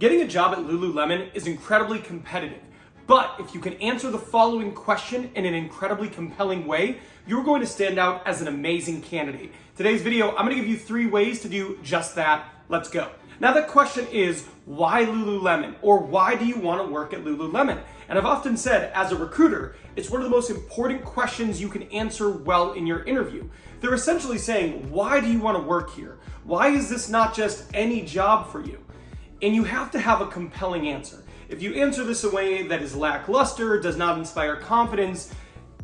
Getting a job at Lululemon is incredibly competitive, but if you can answer the following question in an incredibly compelling way, you're going to stand out as an amazing candidate. Today's video, I'm going to give you 3 ways to do just that. Let's go. Now that question is, why Lululemon? Or why do you want to work at Lululemon? And I've often said, as a recruiter, it's one of the most important questions you can answer well in your interview. They're essentially saying, why do you want to work here? Why is this not just any job for you? And you have to have a compelling answer. If you answer this in a way that is lackluster, does not inspire confidence,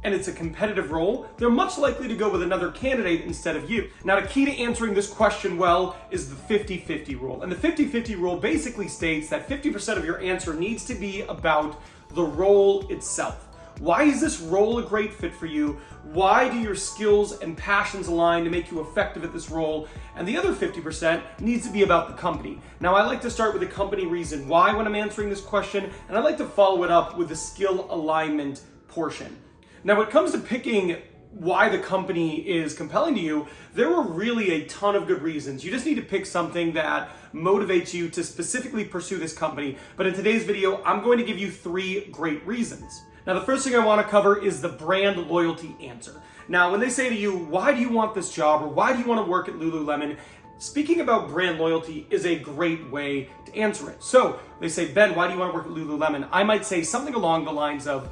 and it's a competitive role, they're much likely to go with another candidate instead of you. Now, the key to answering this question well is the 50-50 rule. And the 50-50 rule basically states that 50% of your answer needs to be about the role itself. Why is this role a great fit for you? Why do your skills and passions align to make you effective at this role? And the other 50% needs to be about the company. Now, I like to start with the company reason why when I'm answering this question, and I like to follow it up with the skill alignment portion. Now, when it comes to picking why the company is compelling to you, there are really a ton of good reasons. You just need to pick something that motivates you to specifically pursue this company. But in today's video, I'm going to give you 3 great reasons. Now, the first thing I want to cover is the brand loyalty answer. Now, when they say to you, why do you want this job, or why do you want to work at Lululemon? Speaking about brand loyalty is a great way to answer it. So they say, Ben, why do you want to work at Lululemon? I might say something along the lines of,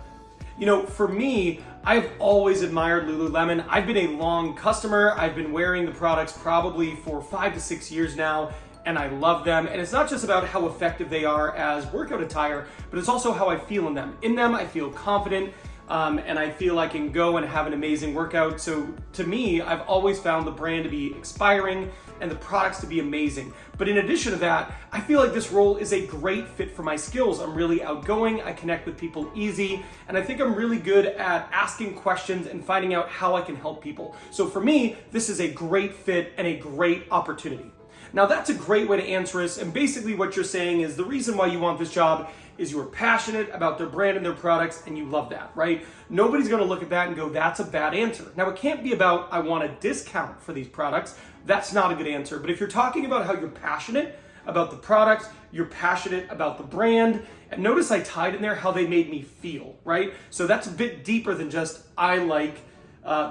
for me, I've always admired Lululemon. I've been a long customer. I've been wearing the products probably for 5 to 6 years now, and I love them. And it's not just about how effective they are as workout attire, but it's also how I feel in them. In them, I feel confident, and I feel I can go and have an amazing workout. So to me, I've always found the brand to be inspiring and the products to be amazing. But in addition to that, I feel like this role is a great fit for my skills. I'm really outgoing, I connect with people easy, and I think I'm really good at asking questions and finding out how I can help people. So for me, this is a great fit and a great opportunity. Now, that's a great way to answer this, and basically what you're saying is the reason why you want this job is you are passionate about their brand and their products, and you love that, right? Nobody's gonna look at that and go, that's a bad answer. Now, it can't be about, I want a discount for these products. That's not a good answer. But if you're talking about how you're passionate about the products, you're passionate about the brand, and notice I tied in there how they made me feel, right? So that's a bit deeper than just, I like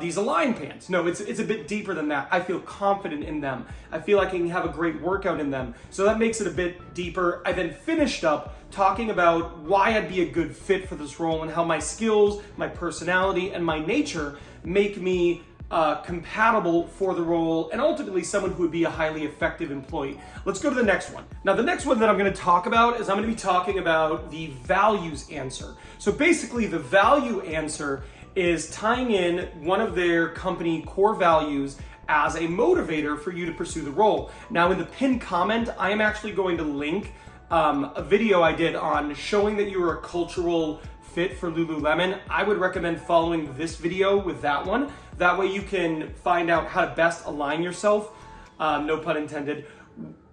these Align pants. No, it's a bit deeper than that. I feel confident in them. I feel like I can have a great workout in them. So that makes it a bit deeper. I then finished up talking about why I'd be a good fit for this role and how my skills, my personality, and my nature make me compatible for the role, and ultimately someone who would be a highly effective employee. Let's go to the next one. Now, the next one that I'm going to talk about is I'm going to be talking about the values answer. So basically, the value answer is tying in one of their company core values as a motivator for you to pursue the role. Now, in the pinned comment, I am actually going to link a video I did on showing that you are a cultural fit for Lululemon. I would recommend following this video with that one. That way you can find out how to best align yourself, no pun intended,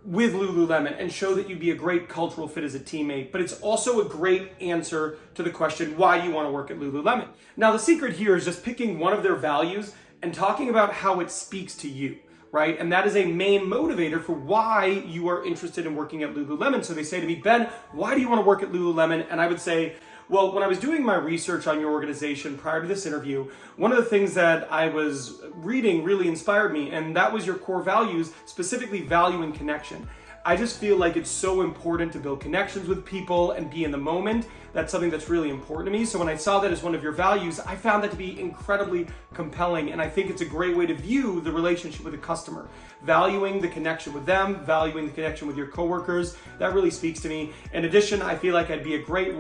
with Lululemon and show that you'd be a great cultural fit as a teammate. But it's also a great answer to the question, why do you want to work at Lululemon? Now, the secret here is just picking one of their values and talking about how it speaks to you, right? And that is a main motivator for why you are interested in working at Lululemon. So they say to me, Ben, why do you want to work at Lululemon? And I would say, well, when I was doing my research on your organization prior to this interview, one of the things that I was reading really inspired me, and that was your core values, specifically value and connection. I just feel like it's so important to build connections with people and be in the moment. That's something that's really important to me. So when I saw that as one of your values, I found that to be incredibly compelling. And I think it's a great way to view the relationship with a customer. Valuing the connection with them, valuing the connection with your coworkers, that really speaks to me. In addition, I feel like I'd be a great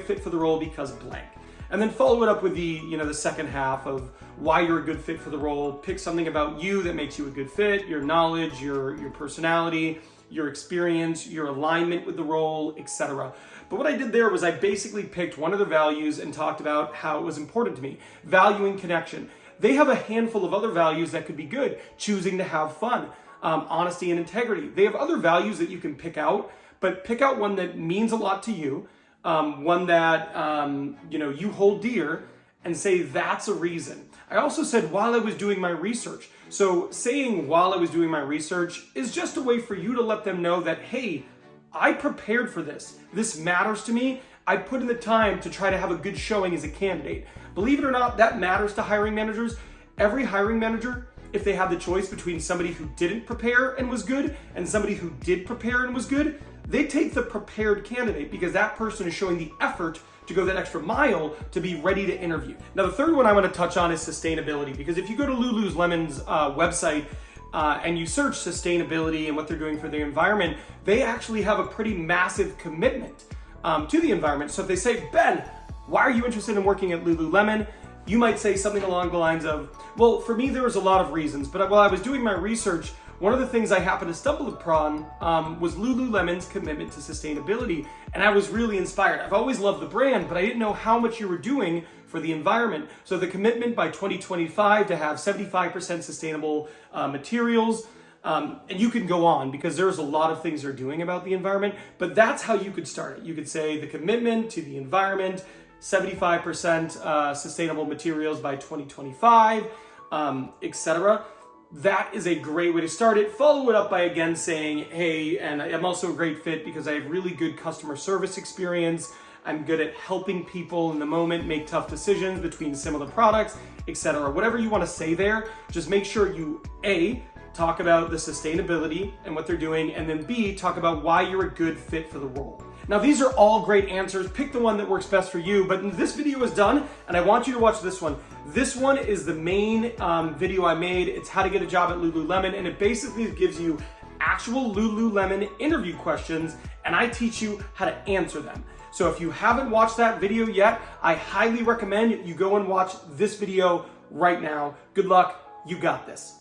fit for the role because blank. And then follow it up with the second half of why you're a good fit for the role. Pick something about you that makes you a good fit, your knowledge, your personality, your experience, your alignment with the role, etc. But what I did there was I basically picked one of the values and talked about how it was important to me. Valuing connection. They have a handful of other values that could be good. Choosing to have fun, honesty and integrity. They have other values that you can pick out, but pick out one that means a lot to you. One that you hold dear, and say that's a reason. I also said while I was doing my research. So saying while I was doing my research is just a way for you to let them know that, hey, I prepared for this. This matters to me. I put in the time to try to have a good showing as a candidate. Believe it or not, that matters to hiring managers. Every hiring manager, if they have the choice between somebody who didn't prepare and was good and somebody who did prepare and was good, they take the prepared candidate because that person is showing the effort to go that extra mile to be ready to interview. Now, the third one I want to touch on is sustainability, because if you go to Lululemon's website and you search sustainability and what they're doing for the environment, they actually have a pretty massive commitment to the environment. So if they say, Ben, why are you interested in working at Lululemon? You might say something along the lines of, well, for me, there was a lot of reasons, but while I was doing my research, one of the things I happened to stumble upon was Lululemon's commitment to sustainability, and I was really inspired. I've always loved the brand, but I didn't know how much you were doing for the environment. So the commitment by 2025 to have 75% sustainable materials, and you can go on because there's a lot of things they're doing about the environment, but that's how you could start it. You could say the commitment to the environment, 75% sustainable materials by 2025, etc. That is a great way to start it. Follow it up by again saying, hey, and I'm also a great fit because I have really good customer service experience. I'm good at helping people in the moment make tough decisions between similar products, etc. Whatever you want to say there, just make sure you A, talk about the sustainability and what they're doing, and then B, talk about why you're a good fit for the role. Now, these are all great answers. Pick the one that works best for you, but this video is done, and I want you to watch this one. This one is the main video I made. It's how to get a job at Lululemon, and it basically gives you actual Lululemon interview questions, and I teach you how to answer them. So if you haven't watched that video yet, I highly recommend you go and watch this video right now. Good luck, you got this.